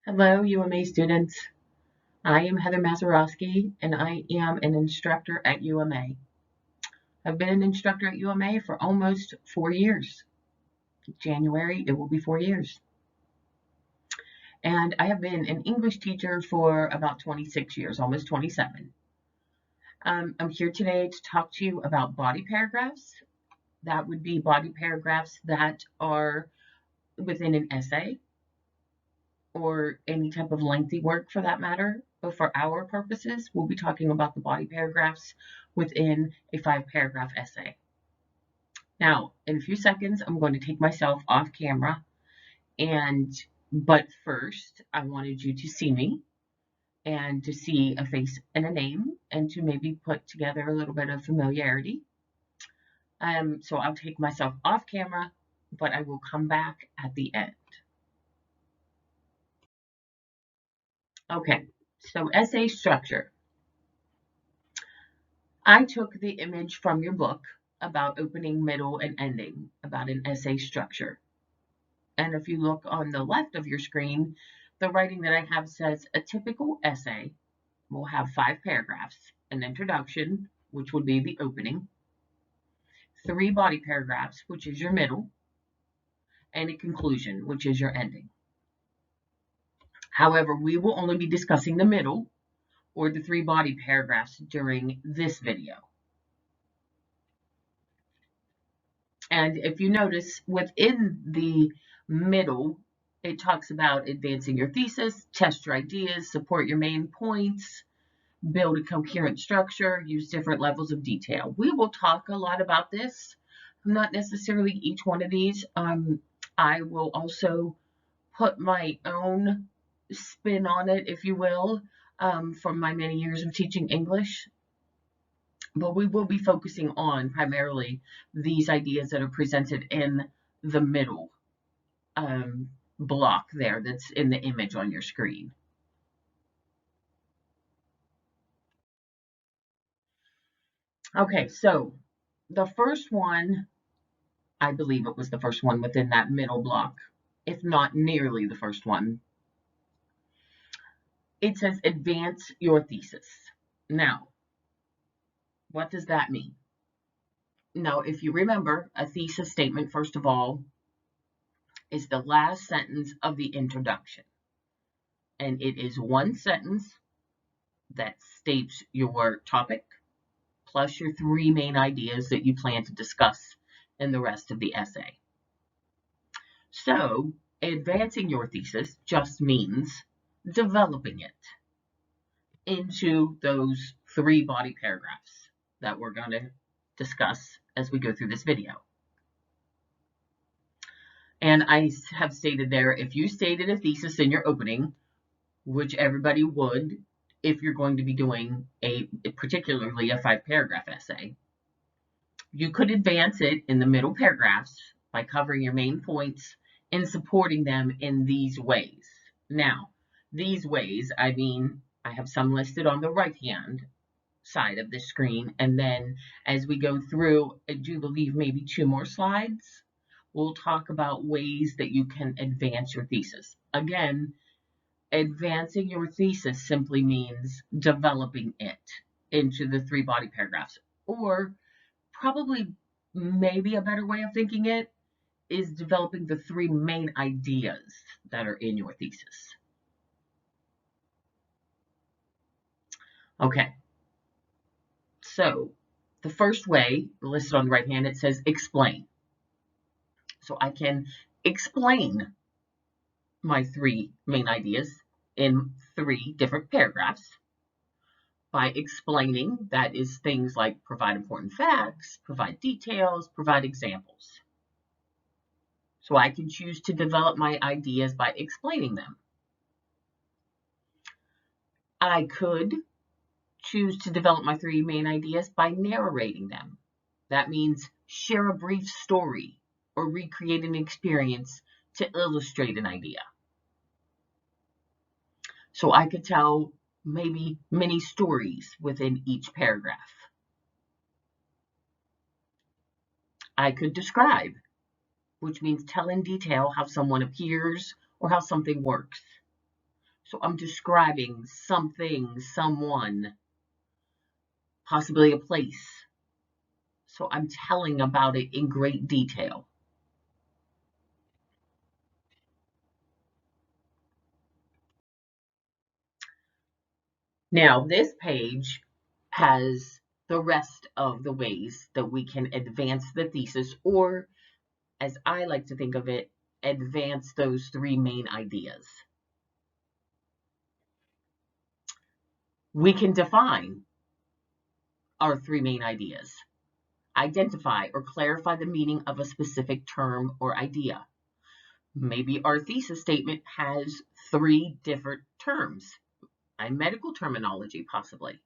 Hello, UMA students. I am Heather Mazurowski, and I am an instructor at UMA. I've been an instructor at UMA for almost 4 years. January, it will be 4 years. And I have been an English teacher for about 26 years, almost 27. I'm here today to talk to you about body paragraphs. That would be body paragraphs that are within an essay or any type of lengthy work for that matter. But for our purposes, we'll be talking about the body paragraphs within a 5-paragraph essay. Now, in a few seconds, I'm going to take myself off camera, but first, I wanted you to see me and to see a face and a name and to maybe put together a little bit of familiarity. So I'll take myself off camera, but I will come back at the end. Okay, so essay structure. I took the image from your book about opening, middle, and ending, about an essay structure. And if you look on the left of your screen, the writing that I have says a typical essay will have 5 paragraphs, an introduction, which would be the opening, 3 body paragraphs, which is your middle, and a conclusion, which is your ending. However, we will only be discussing the middle or the 3 body paragraphs during this video. And if you notice, within the middle, it talks about advancing your thesis, test your ideas, support your main points, build a coherent structure, use different levels of detail. We will talk a lot about this, not necessarily each one of these. I will also put my own spin on it, if you will, from my many years of teaching English. But we will be focusing on primarily these ideas that are presented in the middle block there that's in the image on your screen. Okay, so the first one, I believe it was the first one within that middle block, if not nearly the first one. It says advance your thesis. Now, what does that mean? Now, if you remember, a thesis statement, first of all, is the last sentence of the introduction. And it is one sentence that states your topic, plus your 3 main ideas that you plan to discuss in the rest of the essay. So, advancing your thesis just means developing it into those 3 body paragraphs that we're going to discuss as we go through this video. And I have stated there, if you stated a thesis in your opening, which everybody would if you're going to be doing particularly a 5-paragraph essay, you could advance it in the middle paragraphs by covering your main points and supporting them in these ways. Now, these ways, I mean, I have some listed on the right-hand side of the screen, and then as we go through, I do believe maybe 2 more slides, we'll talk about ways that you can advance your thesis. Again, advancing your thesis simply means developing it into the 3 body paragraphs, or probably maybe a better way of thinking it is developing the 3 main ideas that are in your thesis. Okay, so the first way listed on the right hand, it says explain. So I can explain my 3 main ideas in 3 different paragraphs. By explaining, that is things like provide important facts, provide details, provide examples. So I can choose to develop my ideas by explaining them. I could choose to develop my 3 main ideas by narrating them. That means share a brief story or recreate an experience to illustrate an idea. So I could tell maybe many stories within each paragraph. I could describe, which means tell in detail how someone appears or how something works. So I'm describing something, someone, possibly a place. So I'm telling about it in great detail. Now, this page has the rest of the ways that we can advance the thesis, or as I like to think of it, advance those three main ideas. We can define our three main ideas, identify or clarify the meaning of a specific term or idea. Maybe our thesis statement has three different terms, a medical terminology possibly.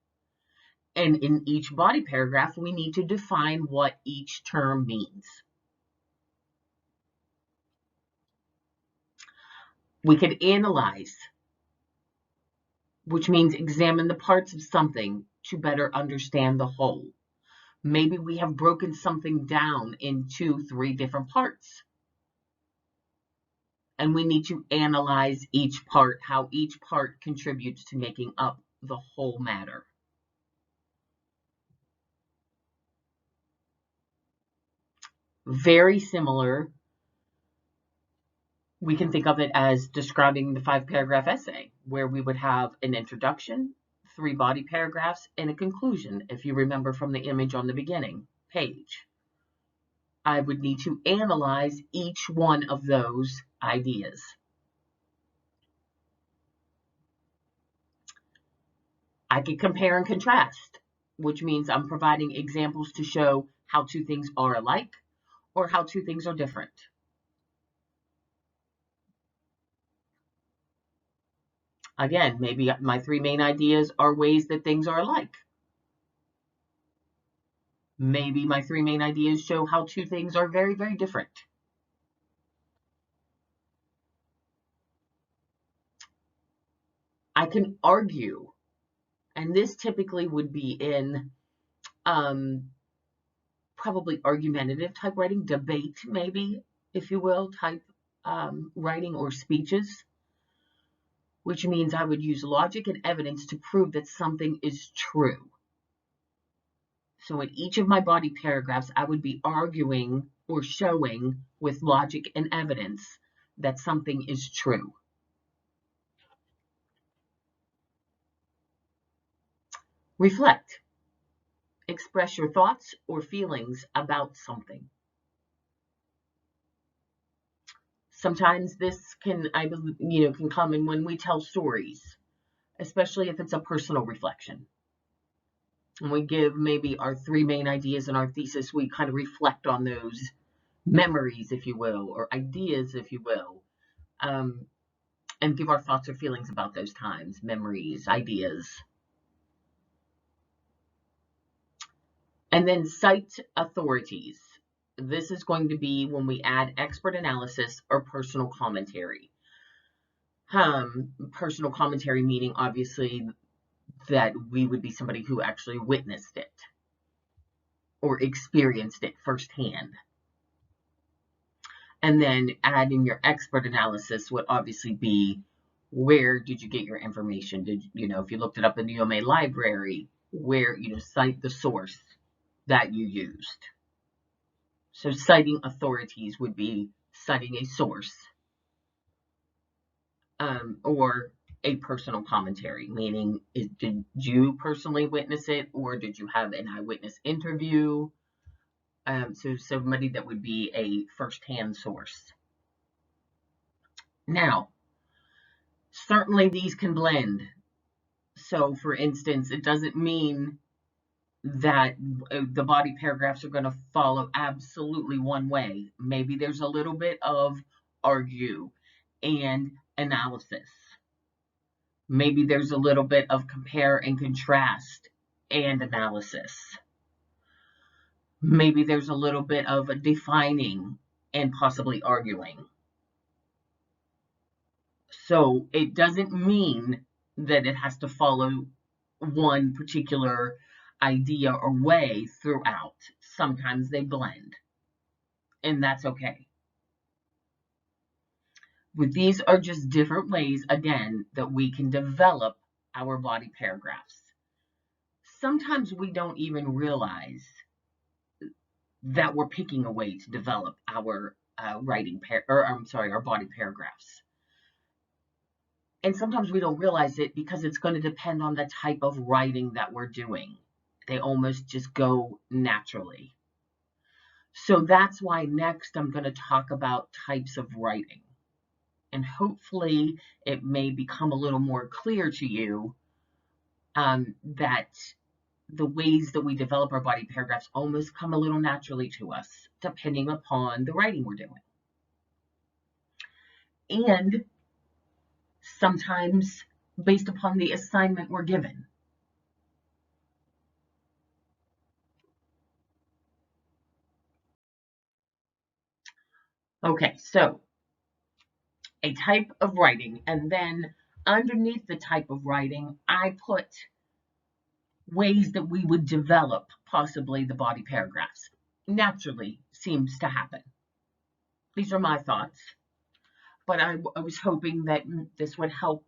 And in each body paragraph, we need to define what each term means. We could analyze, which means examine the parts of something to better understand the whole. Maybe we have broken something down into three different parts, and we need to analyze each part, how each part contributes to making up the whole matter. Very similar, we can think of it as describing the 5-paragraph essay, where we would have an introduction, 3 body paragraphs, and a conclusion, if you remember from the image on the beginning page. I would need to analyze each one of those ideas. I could compare and contrast, which means I'm providing examples to show how two things are alike or how two things are different. Again, maybe my 3 main ideas are ways that things are alike. Maybe my 3 main ideas show how two things are very, very different. I can argue, and this typically would be in probably argumentative type writing, debate maybe, if you will, type writing or speeches, which means I would use logic and evidence to prove that something is true. So in each of my body paragraphs, I would be arguing or showing with logic and evidence that something is true. Reflect. Express your thoughts or feelings about something. Sometimes this can come in when we tell stories, especially if it's a personal reflection. And we give maybe our 3 main ideas in our thesis, we kind of reflect on those memories, if you will, or ideas, if you will, and give our thoughts or feelings about those times, memories, ideas. And then cite authorities. This is going to be when we add expert analysis or personal commentary. Personal commentary meaning obviously that we would be somebody who actually witnessed it or experienced it firsthand. And then add in your expert analysis would obviously be, where did you get your information? Did if you looked it up in the UMA library, where cite the source that you used. So citing authorities would be citing a source, or a personal commentary, meaning did you personally witness it, or did you have an eyewitness interview? So somebody that would be a first-hand source. Now, certainly these can blend. So for instance, it doesn't mean that the body paragraphs are going to follow absolutely one way. Maybe there's a little bit of argue and analysis. Maybe there's a little bit of compare and contrast and analysis. Maybe there's a little bit of a defining and possibly arguing. So it doesn't mean that it has to follow one particular idea or way throughout. Sometimes they blend, and that's okay. But these are just different ways, again, that we can develop our body paragraphs. Sometimes we don't even realize that we're picking a way to develop our our body paragraphs. And sometimes we don't realize it because it's going to depend on the type of writing that we're doing. They almost just go naturally. So that's why next I'm going to talk about types of writing. And hopefully it may become a little more clear to you that the ways that we develop our body paragraphs almost come a little naturally to us, depending upon the writing we're doing. And sometimes based upon the assignment we're given. Okay, so a type of writing, and then underneath the type of writing, I put ways that we would develop possibly the body paragraphs. Naturally seems to happen. These are my thoughts, but I was hoping that this would help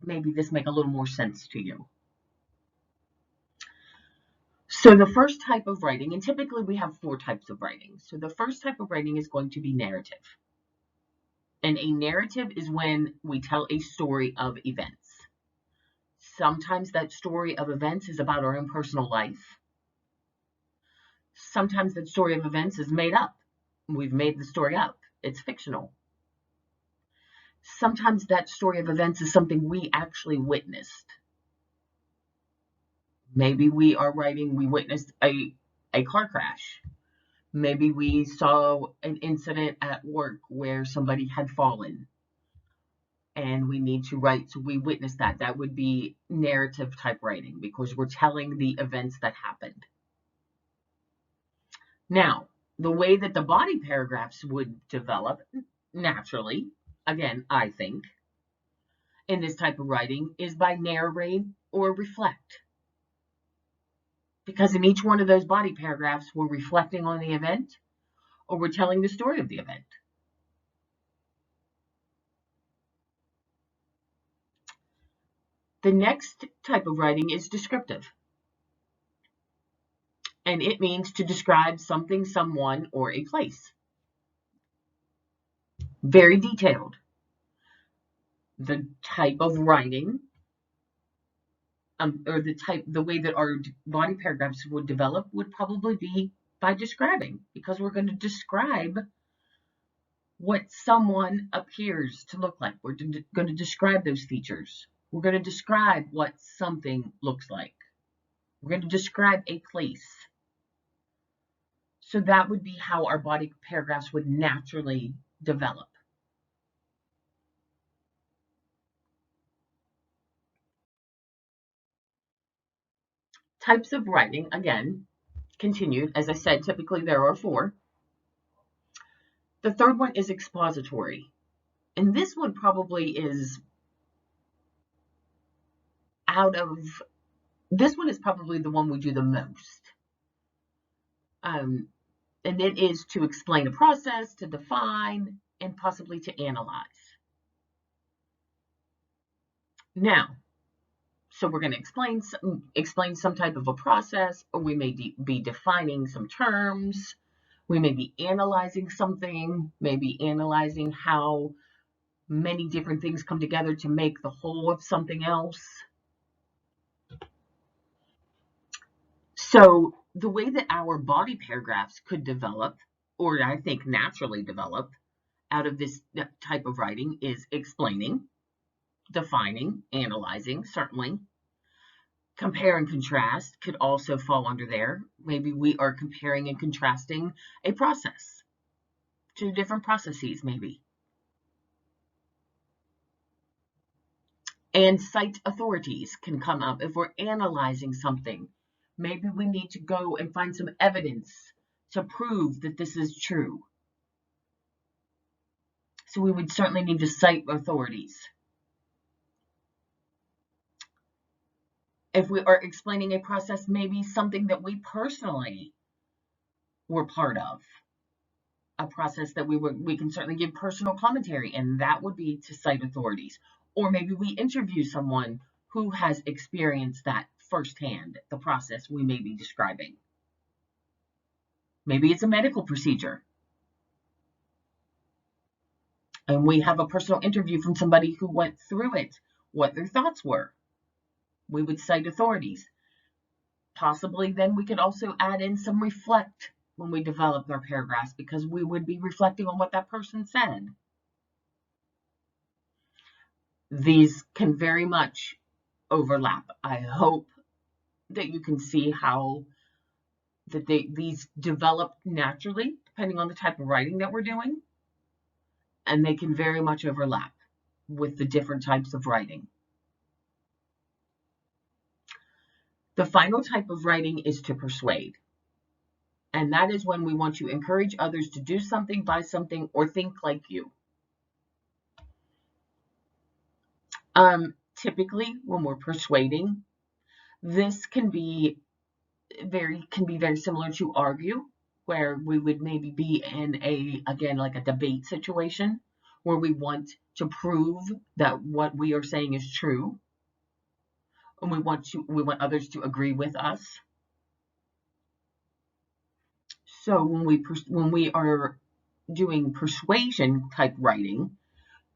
maybe this make a little more sense to you. So the first type of writing, and typically we have 4 types of writing. So the first type of writing is going to be narrative. And a narrative is when we tell a story of events. Sometimes that story of events is about our own personal life. Sometimes that story of events is made up. We've made the story up. It's fictional. Sometimes that story of events is something we actually witnessed. Maybe we are writing, we witnessed a car crash. Maybe we saw an incident at work where somebody had fallen and we need to write, so we witnessed that. That would be narrative type writing because we're telling the events that happened. Now, the way that the body paragraphs would develop naturally, again, I think, in this type of writing is by narrate or reflect. Because in each one of those body paragraphs, we're reflecting on the event or we're telling the story of the event. The next type of writing is descriptive. And it means to describe something, someone, or a place. Very detailed. The type of writing, or the way that our body paragraphs would develop would probably be by describing, because we're going to describe what someone appears to look like. We're going to describe those features. We're going to describe what something looks like. We're going to describe a place. So that would be how our body paragraphs would naturally develop. Types of writing, again, continued. As I said, typically there are 4. The third one is expository. And this one probably is this one is probably the one we do the most. And it is to explain a process, to define, and possibly to analyze. Now, so we're going to explain some type of a process, or we may be defining some terms. We may be analyzing something, maybe analyzing how many different things come together to make the whole of something else. So the way that our body paragraphs could develop, or I think naturally develop, out of this type of writing is explaining, defining, analyzing, certainly. Compare and contrast could also fall under there. Maybe we are comparing and contrasting a process, 2 different processes, maybe. And cite authorities can come up if we're analyzing something. Maybe we need to go and find some evidence to prove that this is true. So we would certainly need to cite authorities. If we are explaining a process, maybe something that we personally were part of. a process that we can certainly give personal commentary, and that would be to cite authorities. Or maybe we interview someone who has experienced that firsthand, the process we may be describing. Maybe it's a medical procedure, and we have a personal interview from somebody who went through it, what their thoughts were. We would cite authorities. Possibly then we could also add in some reflect when we develop our paragraphs, because we would be reflecting on what that person said. These can very much overlap. I hope that you can see how that these develop naturally depending on the type of writing that we're doing, and they can very much overlap with the different types of writing. The final type of writing is to persuade. And that is when we want to encourage others to do something, buy something, or think like you. Typically, when we're persuading, this can be very similar to argue, where we would maybe be in like a debate situation where we want to prove that what we are saying is true, and we want others to agree with us. So when we are doing persuasion type writing,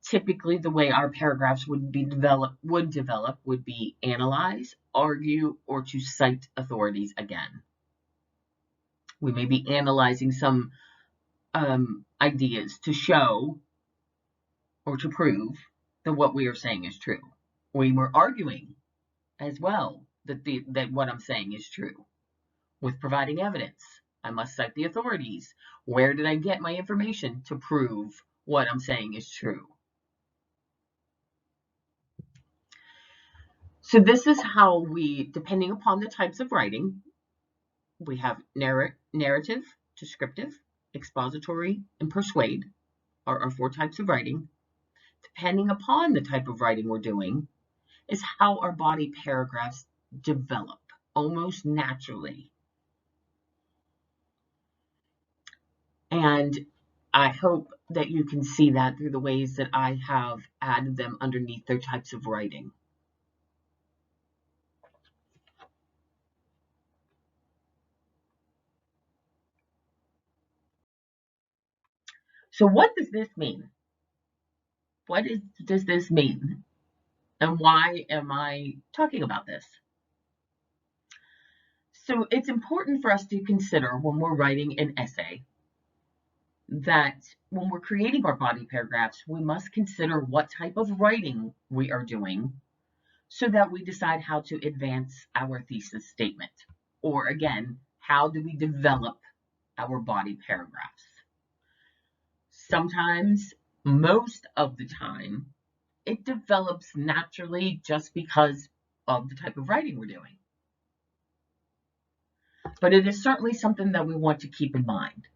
typically the way our paragraphs would develop would be analyze, argue, or to cite authorities again. We may be analyzing some ideas to show or to prove that what we are saying is true. We were arguing as well that what I'm saying is true with providing evidence. I must cite the authorities. Where did I get my information to prove what I'm saying is true? So this is how we, depending upon the types of writing, we have narrative, descriptive, expository, and persuade are our 4 types of writing. Depending upon the type of writing we're doing is how our body paragraphs develop almost naturally. And I hope that you can see that through the ways that I have added them underneath their types of writing. So what does this mean? What does this mean? And why am I talking about this? So it's important for us to consider when we're writing an essay that when we're creating our body paragraphs, we must consider what type of writing we are doing so that we decide how to advance our thesis statement. Or again, how do we develop our body paragraphs? Sometimes, most of the time, it develops naturally just because of the type of writing we're doing. But it is certainly something that we want to keep in mind.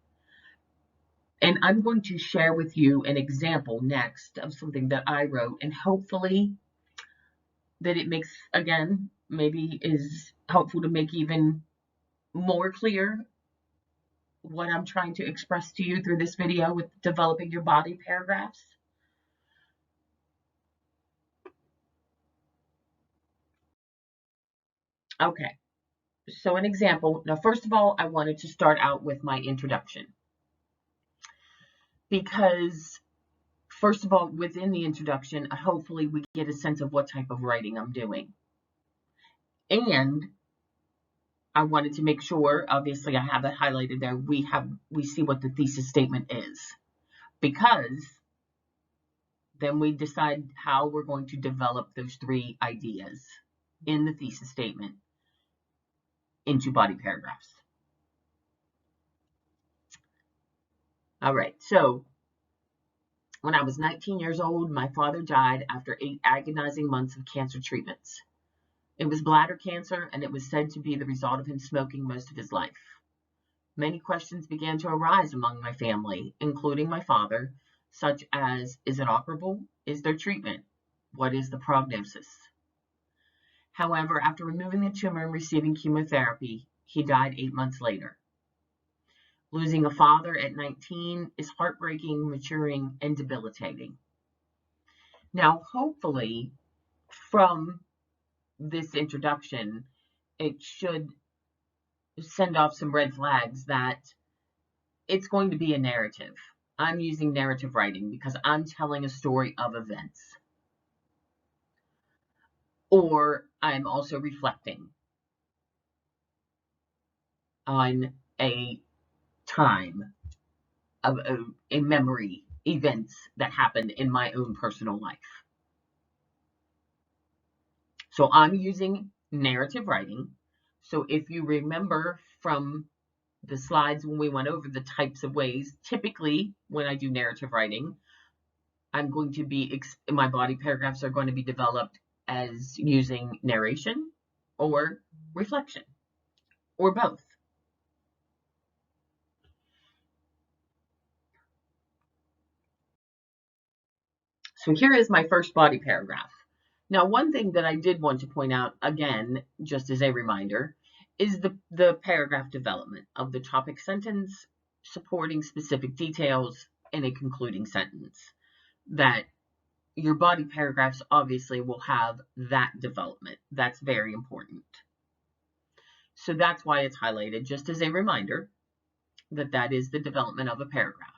And I'm going to share with you an example next of something that I wrote, and hopefully that it makes, again, maybe is helpful to make even more clear what I'm trying to express to you through this video with developing your body paragraphs. Okay, so an example. Now, first of all, I wanted to start out with my introduction, because first of all, within the introduction, hopefully we get a sense of what type of writing I'm doing. And I wanted to make sure, obviously I have it highlighted there, we see what the thesis statement is, because then we decide how we're going to develop those 3 ideas in the thesis statement into body paragraphs. All right, so when I was 19 years old, my father died after 8 agonizing months of cancer treatments. It was bladder cancer, and it was said to be the result of him smoking most of his life. Many questions began to arise among my family, including my father, such as, is it operable? Is there treatment? What is the prognosis? However, after removing the tumor and receiving chemotherapy, he died 8 months later. Losing a father at 19 is heartbreaking, maturing, and debilitating. Now, hopefully, from this introduction, it should send off some red flags that it's going to be a narrative. I'm using narrative writing because I'm telling a story of events. Or I'm also reflecting on a time of a memory, events that happened in my own personal life. So I'm using narrative writing. So if you remember from the slides when we went over the types of ways, typically when I do narrative writing, I'm going to be, my body paragraphs are going to be developed as using narration or reflection or both. So here is my first body paragraph. Now, one thing that I did want to point out, again, just as a reminder, is the paragraph development of the topic sentence, supporting specific details, and a concluding sentence. That your body paragraphs obviously will have that development. That's very important. So that's why it's highlighted, just as a reminder that that is the development of a paragraph.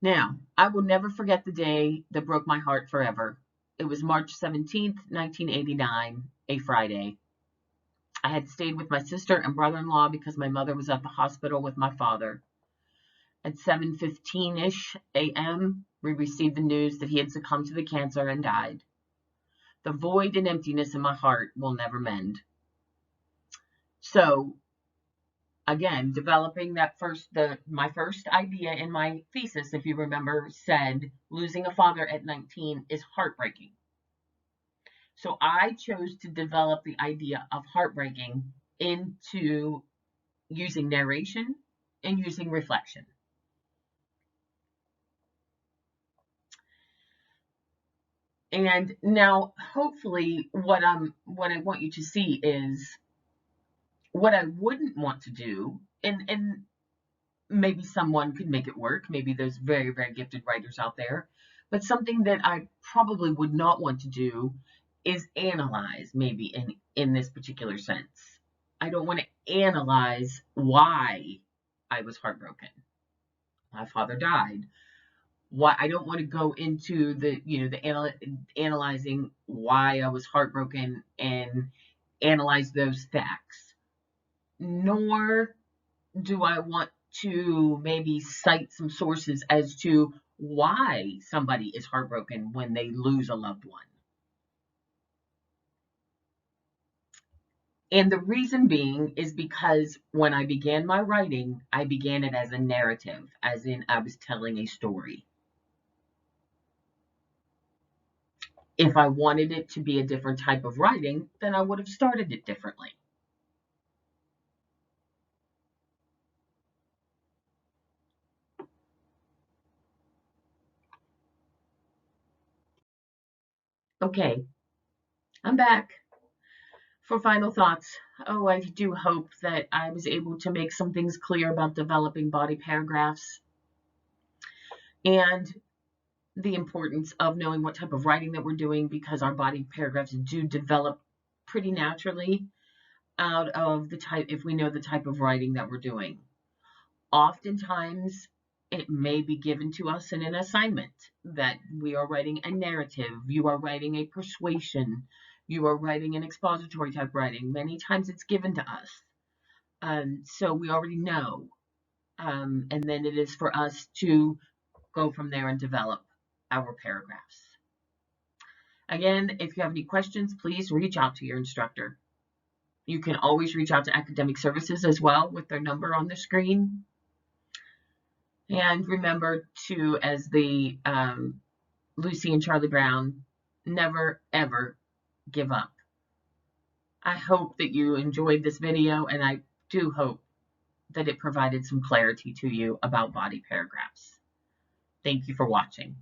Now, I will never forget the day that broke my heart forever. It was March 17th, 1989, a Friday. I had stayed with my sister and brother-in-law because my mother was at the hospital with my father. At 7:15-ish a.m., we received the news that he had succumbed to the cancer and died. The void and emptiness in my heart will never mend. So, again, developing that my first idea in my thesis, if you remember, said losing a father at 19 is heartbreaking. So I chose to develop the idea of heartbreaking into using narration and using reflection. And now, hopefully, what I want you to see is what I wouldn't want to do, and maybe someone could make it work. Maybe there's very, very gifted writers out there. But something that I probably would not want to do is analyze, maybe in this particular sense. I don't want to analyze why I was heartbroken. My father died. Why I don't want to go into the analyzing why I was heartbroken and analyze those facts. Nor do I want to maybe cite some sources as to why somebody is heartbroken when they lose a loved one. And the reason being is because when I began my writing, I began it as a narrative, as in I was telling a story. If I wanted it to be a different type of writing, then I would have started it differently. Okay, I'm back for final thoughts. Oh, I do hope that I was able to make some things clear about developing body paragraphs and the importance of knowing what type of writing that we're doing, because our body paragraphs do develop pretty naturally out of the type, if we know the type of writing that we're doing. Oftentimes, it may be given to us in an assignment that we are writing a narrative, you are writing a persuasion, you are writing an expository type writing. Many times it's given to us. So we already know. And then it is for us to go from there and develop our paragraphs. Again, if you have any questions, please reach out to your instructor. You can always reach out to academic services as well with their number on the screen. And remember to, as the Lucy and Charlie Brown, never ever give up. I hope that you enjoyed this video, and I do hope that it provided some clarity to you about body paragraphs. Thank you for watching.